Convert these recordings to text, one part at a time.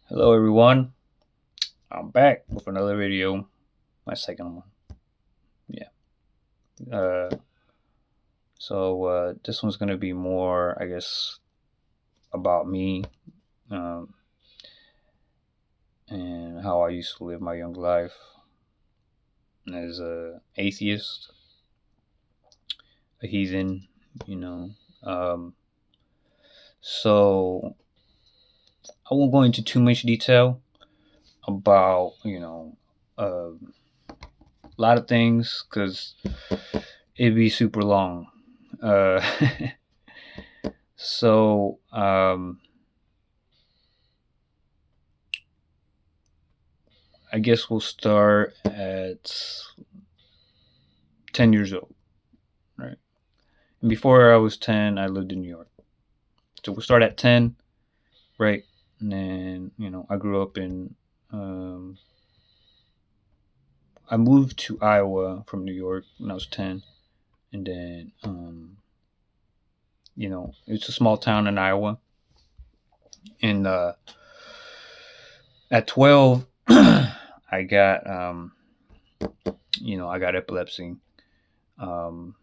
Hello everyone, I'm back with another video, my second one. Yeah. Uh, this one's gonna be more, I guess, about me um, and how I used to live my young life as a atheist, a heathen, you know. Um, so I won't go into too much detail about a lot of things because it'd be super long. Uh, so I guess we'll start at 10 years old, right? And before I was 10, I lived in New York. So we'll start at 10, right? And then, I grew up um, I moved to Iowa from New York when I was 10. And then, it's a small town in Iowa. And at 12, I got, I got epilepsy. Um,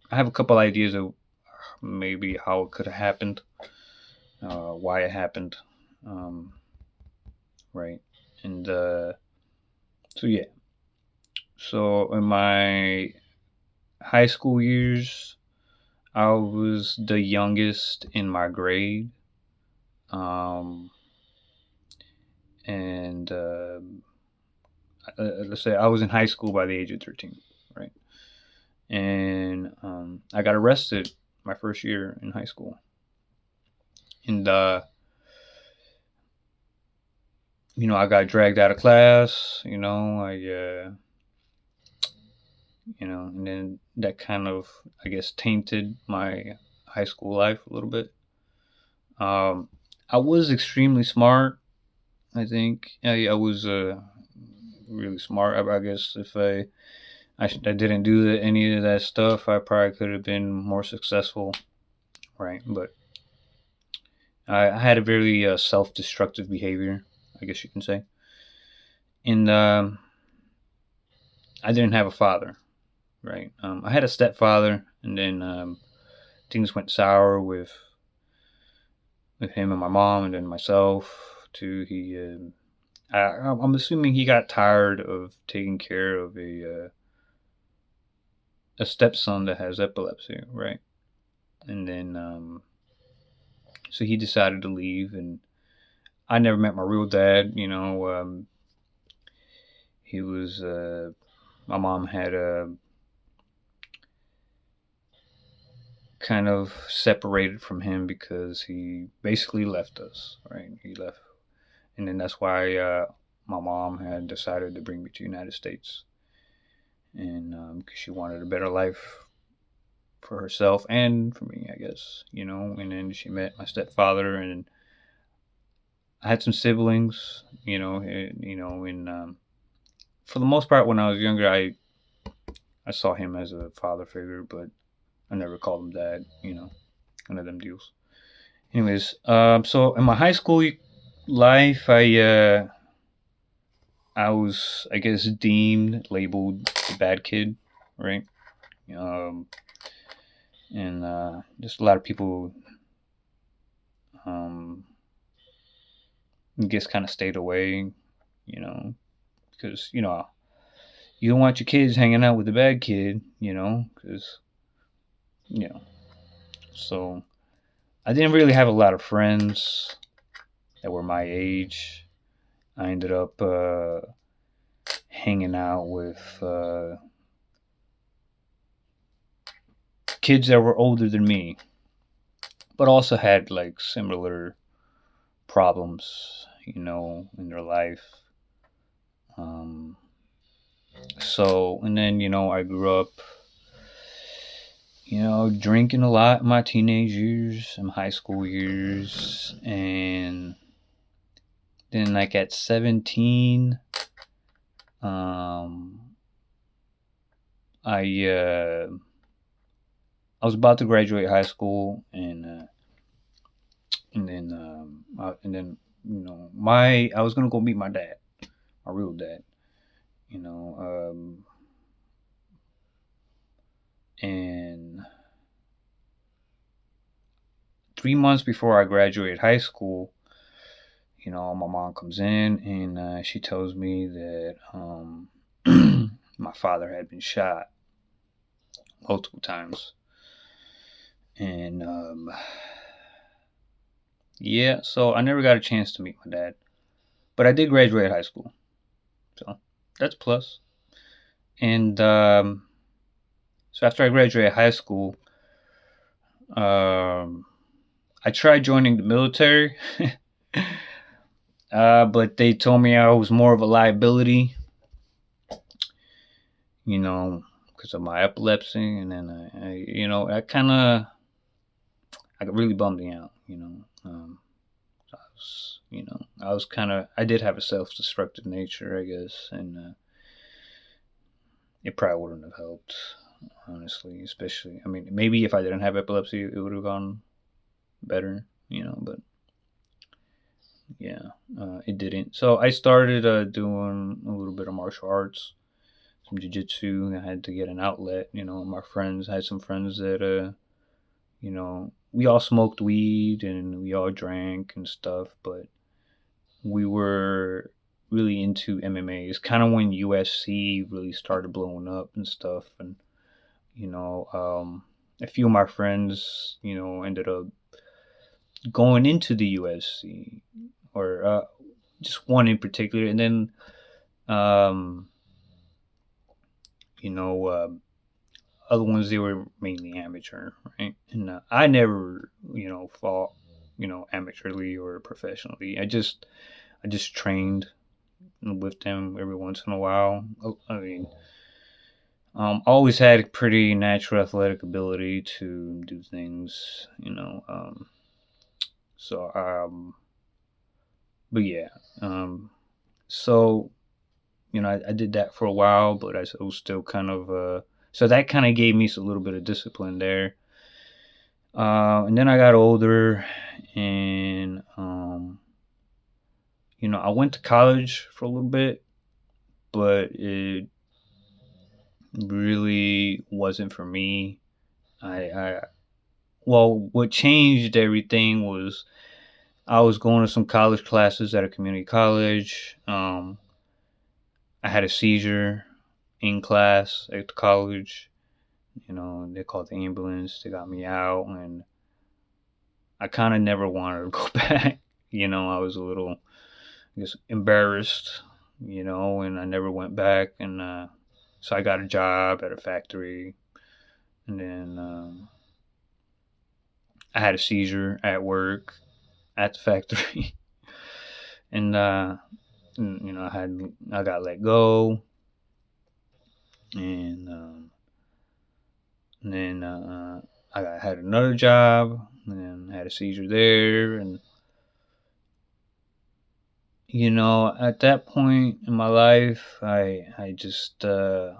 I have a couple ideas of maybe how it could have happened, why it happened, um, right? And so yeah. So in my high school years, I was the youngest in my grade, um, and let's say I was in high school by the age of 13, right? And I got arrested my first year in high school, and I got dragged out of class. And then that kind of, I guess, tainted my high school life a little bit. Um, I was extremely smart. I think I was really smart. I guess if I didn't do any of that stuff, I probably could have been more successful, right? But I had a very self-destructive behavior, I guess you can say, and I didn't have a father, right? I had a stepfather, and then things went sour with him and my mom, and then myself too. I'm assuming he got tired of taking care of a stepson that has epilepsy, right? And then so he decided to leave, and I never met my real dad. He was my mom had kind of separated from him because he basically left us, right? He left, and then that's why my mom had decided to bring me to the United States, and because she wanted a better life for herself and for me, I guess, And then she met my stepfather, and I had some siblings, and for the most part, when I was younger, I saw him as a father figure, but I never called him dad, one of them deals. Anyways, so in my high school life, I was, I guess, deemed labeled the bad kid, right? Um, and just a lot of people, um, I guess, kind of stayed away, because you don't want your kids hanging out with the bad kid, because you know. So I didn't really have a lot of friends that were my age. I ended up hanging out with kids that were older than me, but also had like similar problems, in their life. Um, and then, I grew up, drinking a lot in my teenage years and high school years. And then, like, at 17, um, I, uh, I was about to graduate high school, and then I was gonna go meet my dad, my real dad. You know, and 3 months before I graduated high school, my mom comes in and she tells me that my father had been shot multiple times, and yeah, so I never got a chance to meet my dad, but I did graduate high school, so that's a plus. And so after I graduated high school, um, I tried joining the military, but they told me I was more of a liability, because of my epilepsy, and then I really bummed me out, I did have a self-destructive nature, I guess, and it probably wouldn't have helped, honestly. Especially, I mean, maybe if I didn't have epilepsy, it would have gone better, but yeah, it didn't. So I started doing a little bit of martial arts, some jiu-jitsu. I had to get an outlet. My friends, I had some friends that we all smoked weed and we all drank and stuff, but we were really into MMA. It's kind of when USC really started blowing up and stuff, and a few of my friends, ended up going into the USC, or just one in particular, and then um, you know, uh, other ones they were mainly amateur, right? And I never, fought, amateurly or professionally. I just trained with them every once in a while. I mean, always had a pretty natural athletic ability to do things, so but yeah, um, so I did that for a while, but I was still kind of so that kind of gave me a little bit of discipline there. And then I got older, and I went to college for a little bit, but it really wasn't for me. I well, what changed everything was I was going to some college classes at a community college. I had a seizure in class at the college. They called the ambulance. They got me out, and I kind of never wanted to go back. I was a little, I guess, embarrassed, and I never went back. And so I got a job at a factory, and then I had a seizure at work at the factory, and I got let go, and then had another job, and had a seizure there, and at that point in my life, I just I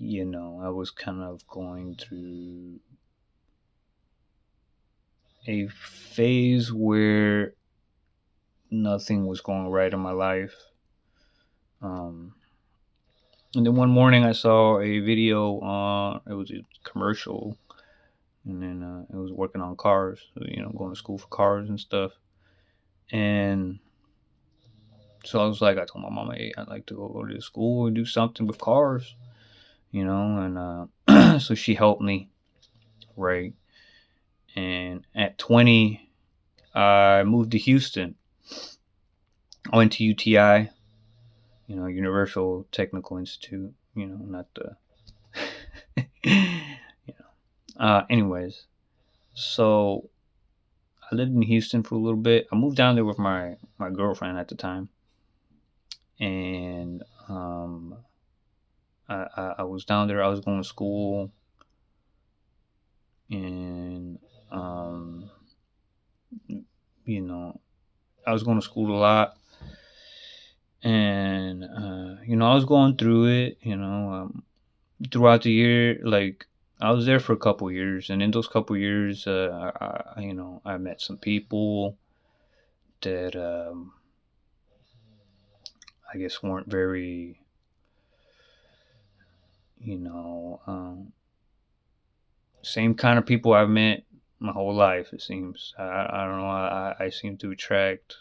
was kind of going through a phase where nothing was going right in my life. Um, and then one morning I saw a video on, it was a commercial, and then it was working on cars, going to school for cars and stuff. And so I told my mom, hey, I'd like to go to school and do something with cars, and so she helped me, right? And at 20, I moved to Houston. I went to UTI, Universal Technical Institute, not the. Anyways, so I lived in Houston for a little bit. I moved down there with my girlfriend at the time, and I was down there. I was going to school, and you know, I was going to school a lot, and I was going through it. Throughout the year, like I was there for a couple years, and in those couple years, I met some people. that I guess weren't very, you know, same kind of people I've met my whole life. It seems I don't know. I seem to attract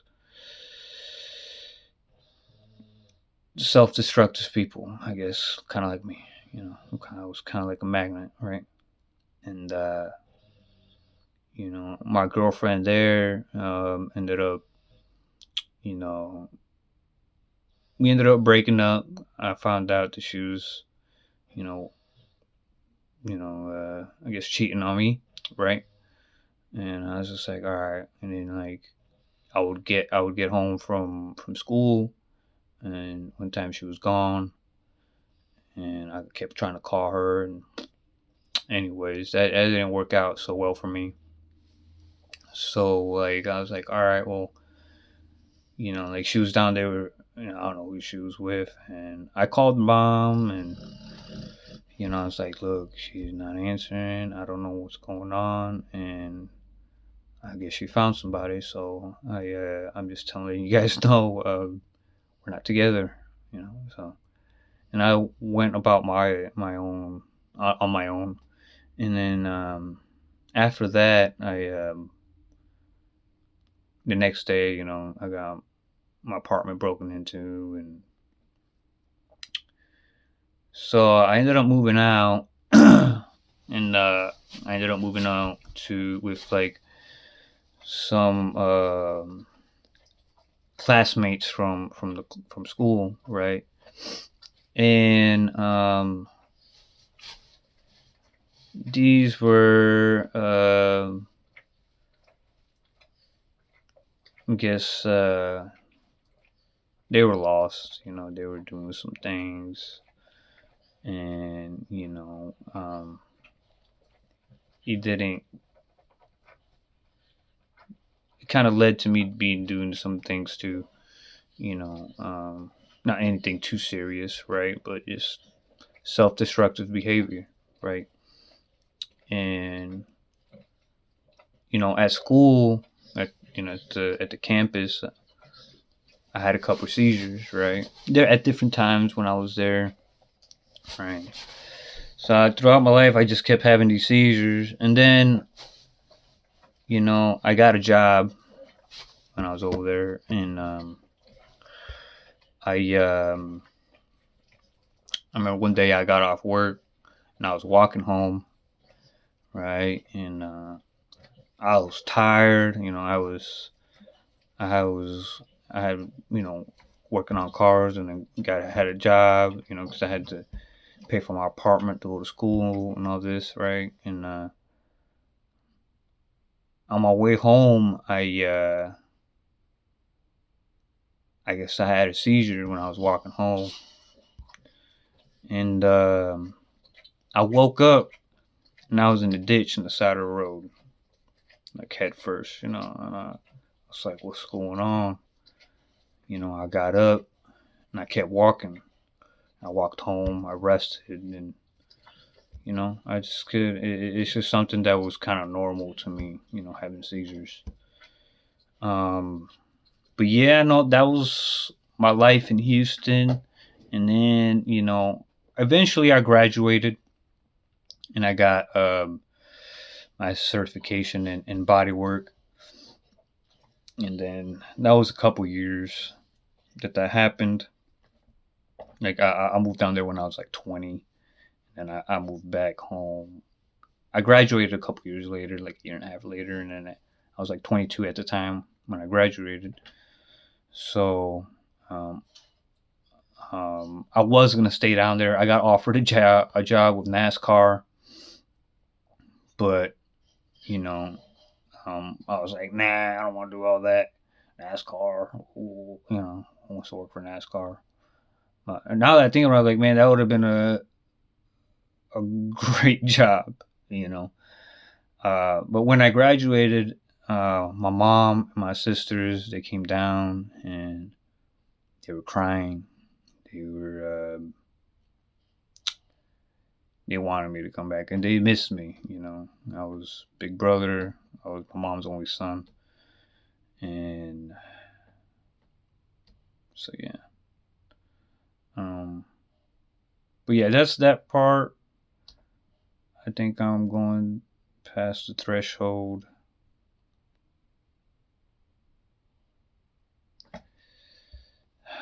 self-destructive people. I guess kind of like me. I was kind of like a magnet, right? And my girlfriend there ended up, you know, we ended up breaking up. I found out that she was, you know, I guess cheating on me, right? And I was just like, all right. And then like I would get home from school, and one time she was gone, and I kept trying to call her. And anyways, that didn't work out so well for me. So like I was like, all right, well, like she was down there. I don't know who she was with, and I called mom, and I was like, look, she's not answering. I don't know what's going on, and I guess she found somebody. So I'm just telling you guys know we're not together. So and I went about my own on my own, and then after that, I the next day, I got my apartment broken into, and so I ended up moving out, and I ended up moving out to with like some classmates from school, right? And these were, I guess, they were lost. They were doing some things, and it didn't. It kind of led to me being doing some things too. Not anything too serious, right? But just self-destructive behavior, right? And at school, at the campus, I had a couple seizures, right? There at different times when I was there, right? So throughout my life, I just kept having these seizures, and then I got a job when I was over there, and I I remember one day I got off work and I was walking home, right, and I was tired. I was I had working on cars, and then had a job, because I had to pay for my apartment to go to school and all this, right? And on my way home, I guess I had a seizure when I was walking home, and I woke up and I was in the ditch on the side of the road, like head first, and I was like, "What's going on?" I got up and I kept walking. I walked home. I rested, and I just could. It's just something that was kind of normal to me, having seizures. Um, but yeah, no, that was my life in Houston, and then eventually I graduated, and I got my certification in body work, and then that was a couple years that happened. Like I moved down there when I was like 20, and I moved back home. I graduated a couple years later, like a year and a half later, and then I was like 22 at the time when I graduated. So I was gonna stay down there. I got offered a job with NASCAR, but you know, I was like, nah, I don't want to do all that. NASCAR, ooh, who wants to work for NASCAR? And now that I think about it, like, man, that would have been a great job, you know. But when I graduated, my mom and my sisters, they came down and they were crying. They were they wanted me to come back, and they missed me. I was big brother. I was my mom's only son, and So yeah. Um, but yeah, that's that part. I think I'm going past the threshold.